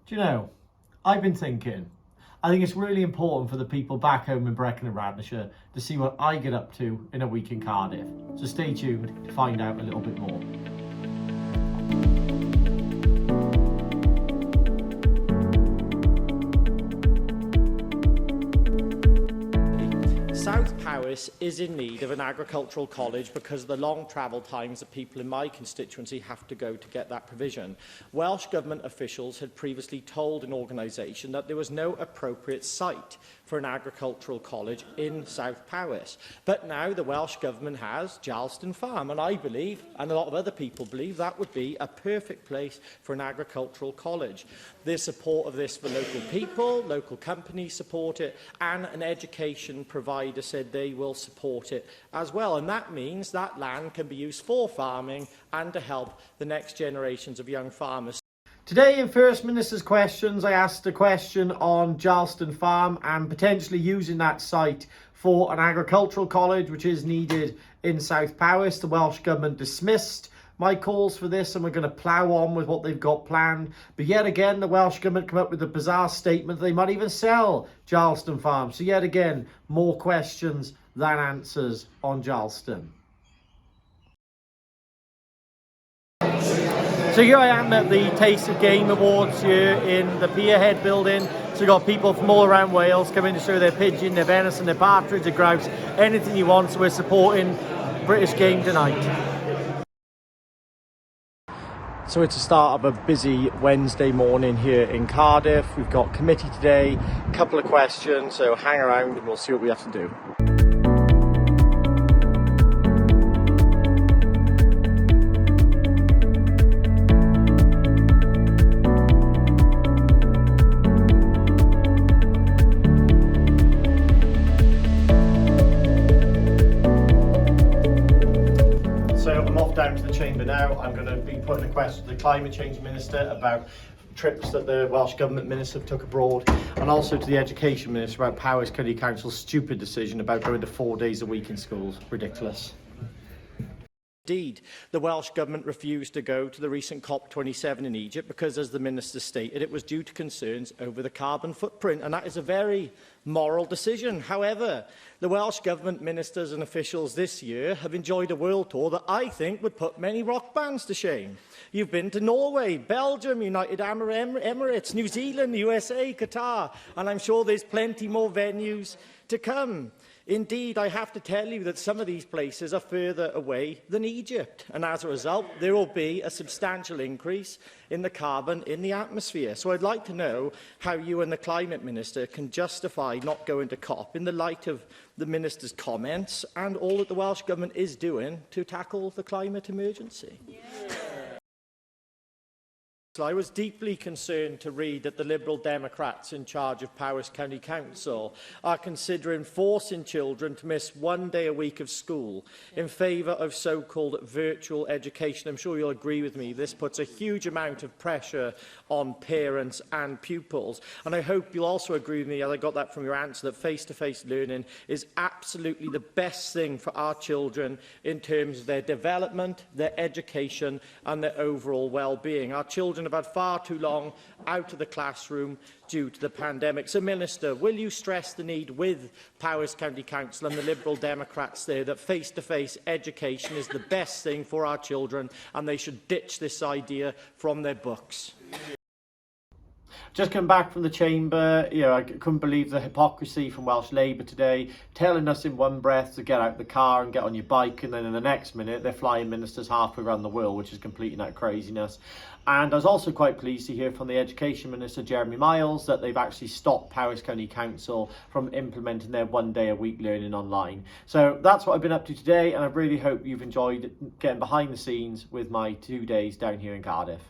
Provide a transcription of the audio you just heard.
Do you know, I've been thinking, I think it's really important for the people back home in Brecon and Radnorshire to see what I get up to in a week in Cardiff. So stay tuned to find out a little bit more. South Powys is in need of an agricultural college because of the long travel times that people in my constituency have to go to get that provision. Welsh Government officials had previously told an organisation that there was no appropriate site for an agricultural college in South Powys. But now the Welsh Government has Charleston Farm, and I believe, and a lot of other people believe, that would be a perfect place for an agricultural college. There's support of this for local people, local companies support it, and an education provider said they will support it as well. And that means that land can be used for farming and to help the next generations of young farmers. Today in First Minister's Questions, I asked a question on Charleston Farm and potentially using that site for an agricultural college, which is needed in South Powys. The Welsh Government dismissed my calls for this, and we're going to plough on with what they've got planned. But yet again, the Welsh Government come up with a bizarre statement that they might even sell Charleston Farm. So yet again, more questions than answers on Charleston. So here I am at the Taste of Game Awards here in the Pierhead building. So we've got people from all around Wales coming to show their pigeon, their venison, their partridge, their grouse, anything you want. So we're supporting British game tonight. So it's the start of a busy Wednesday morning here in Cardiff. We've got committee today, a couple of questions, so hang around and we'll see what we have to do. Down to the chamber now. I'm going to be putting a question to the Climate Change Minister about trips that the Welsh Government Minister took abroad, and also to the Education Minister about Powys County Council's stupid decision about going to 4 days a week in schools. Ridiculous. Indeed, the Welsh Government refused to go to the recent COP27 in Egypt because, as the Minister stated, it was due to concerns over the carbon footprint, and that is a very moral decision. However, the Welsh Government ministers and officials this year have enjoyed a world tour that I think would put many rock bands to shame. You've been to Norway, Belgium, United Arab Emirates, New Zealand, USA, Qatar, and I'm sure there's plenty more venues to come. Indeed, I have to tell you that some of these places are further away than Egypt, and as a result, there will be a substantial increase in the carbon in the atmosphere. So I'd like to know how you and the Climate Minister can justify not going to COP in the light of the Minister's comments and all that the Welsh Government is doing to tackle the climate emergency. Yeah. I was deeply concerned to read that the Liberal Democrats in charge of Powys County Council are considering forcing children to miss 1 day a week of school in favour of so-called virtual education. I'm sure you'll agree with me, this puts a huge amount of pressure on parents and pupils. And I hope you'll also agree with me, as I got that from your answer, that face-to-face learning is absolutely the best thing for our children in terms of their development, their education and their overall well-being. Our children have had far too long out of the classroom due to the pandemic. So, Minister, will you stress the need with Powys County Council and the Liberal Democrats there that face-to-face education is the best thing for our children and they should ditch this idea from their books? Just come back from the chamber, I couldn't believe the hypocrisy from Welsh Labour today, telling us in one breath to get out the car and get on your bike, and then in the next minute they're flying ministers halfway around the world, which is completely that craziness. And I was also quite pleased to hear from the Education Minister, Jeremy Miles, that they've actually stopped Powys County Council from implementing their 1 day a week learning online. So that's what I've been up to today, and I really hope you've enjoyed getting behind the scenes with my 2 days down here in Cardiff.